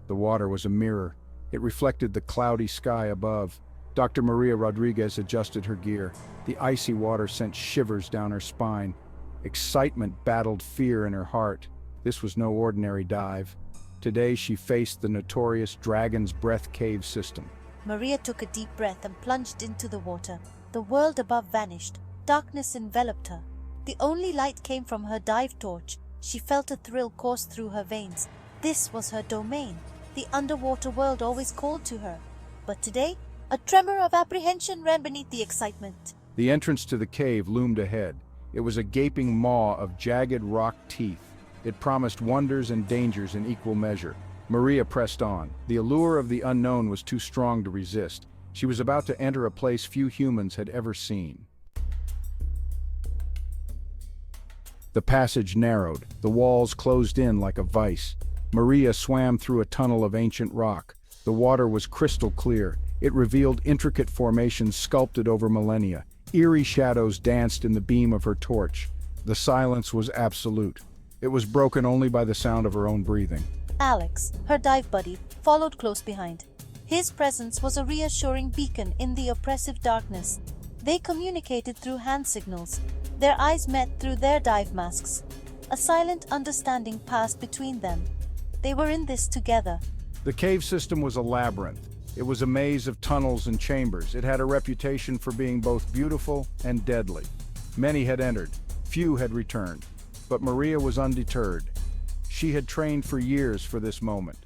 The water was a mirror. It reflected the cloudy sky above. Dr. Maria Rodriguez adjusted her gear. The icy water sent shivers down her spine. Excitement battled fear in her heart. This was no ordinary dive. Today she faced the notorious Dragon's Breath cave system. Maria took a deep breath and plunged into the water. The world above vanished. Darkness enveloped her. The only light came from her dive torch. She felt a thrill course through her veins. This was her domain. The underwater world always called to her. But today, a tremor of apprehension ran beneath the excitement. The entrance to the cave loomed ahead. It was a gaping maw of jagged rock teeth. It promised wonders and dangers in equal measure. Maria pressed on. The allure of the unknown was too strong to resist. She was about to enter a place few humans had ever seen. The passage narrowed. The walls closed in like a vice. Maria swam through a tunnel of ancient rock. The water was crystal clear. It revealed intricate formations sculpted over millennia. Eerie shadows danced in the beam of her torch. The silence was absolute. It was broken only by the sound of her own breathing. Alex, her dive buddy, followed close behind. His presence was a reassuring beacon in the oppressive darkness. They communicated through hand signals. Their eyes met through their dive masks. A silent understanding passed between them. They were in this together. The cave system was a labyrinth. It was a maze of tunnels and chambers. It had a reputation for being both beautiful and deadly. Many had entered. Few had returned. But Maria was undeterred. She had trained for years for this moment.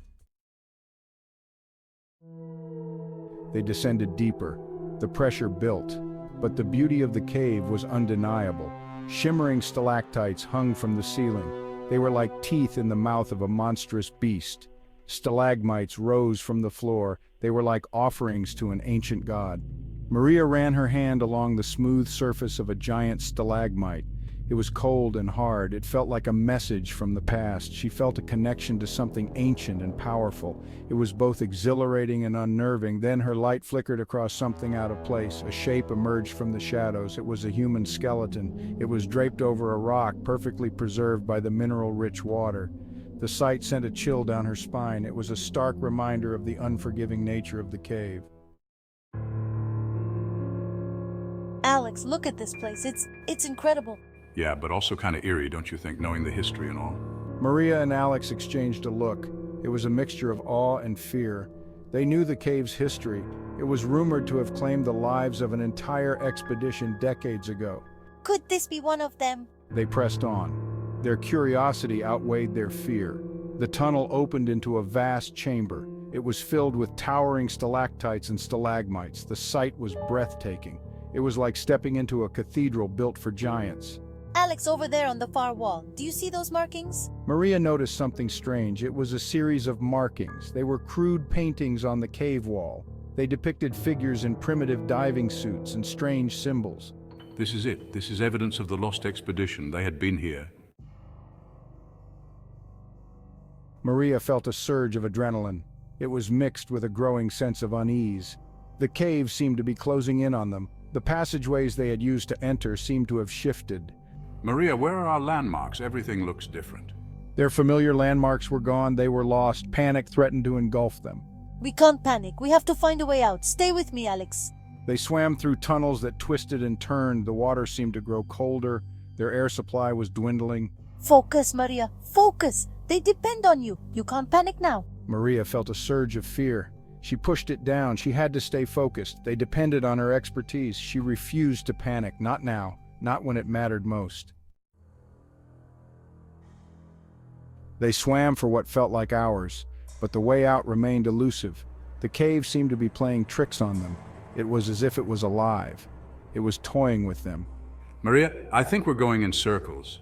They descended deeper. The pressure built. But the beauty of the cave was undeniable. Shimmering stalactites hung from the ceiling. They were like teeth in the mouth of a monstrous beast. Stalagmites rose from the floor. They were like offerings to an ancient god. Maria ran her hand along the smooth surface of a giant stalagmite. It was cold and hard. It felt like a message from the past. She felt a connection to something ancient and powerful. It was both exhilarating and unnerving. Then her light flickered across something out of place. A shape emerged from the shadows. It was a human skeleton. It was draped over a rock, perfectly preserved by the mineral-rich water. The sight sent a chill down her spine. It was a stark reminder of the unforgiving nature of the cave. Alex, look at this place. It's incredible. Yeah, but also kind of eerie, don't you think, knowing the history and all? Maria and Alex exchanged a look. It was a mixture of awe and fear. They knew the cave's history. It was rumored to have claimed the lives of an entire expedition decades ago. Could this be one of them? They pressed on. Their curiosity outweighed their fear. The tunnel opened into a vast chamber. It was filled with towering stalactites and stalagmites. The sight was breathtaking. It was like stepping into a cathedral built for giants. Alex, over there on the far wall. Do you see those markings? Maria noticed something strange. It was a series of markings. They were crude paintings on the cave wall. They depicted figures in primitive diving suits and strange symbols. This is it. This is evidence of the lost expedition. They had been here. Maria felt a surge of adrenaline. It was mixed with a growing sense of unease. The cave seemed to be closing in on them. The passageways they had used to enter seemed to have shifted. Maria, where are our landmarks? Everything looks different. Their familiar landmarks were gone. They were lost. Panic threatened to engulf them. We can't panic. We have to find a way out. Stay with me, Alex. They swam through tunnels that twisted and turned. The water seemed to grow colder. Their air supply was dwindling. Focus, Maria. Focus. They depend on you. You can't panic now. Maria felt a surge of fear. She pushed it down. She had to stay focused. They depended on her expertise. She refused to panic. Not now. Not when it mattered most. They swam for what felt like hours, but the way out remained elusive. The cave seemed to be playing tricks on them. It was as if it was alive. It was toying with them. Maria, I think we're going in circles.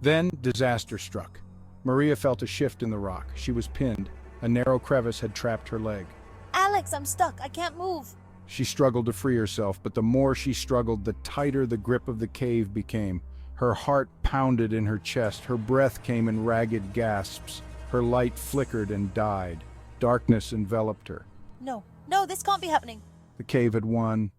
Then disaster struck. Maria felt a shift in the rock. She was pinned. A narrow crevice had trapped her leg. Alex, I'm stuck. I can't move. She struggled to free herself, but the more she struggled, the tighter the grip of the cave became. Her heart pounded in her chest. Her breath came in ragged gasps. Her light flickered and died. Darkness enveloped her. No, this can't be happening. The cave had won.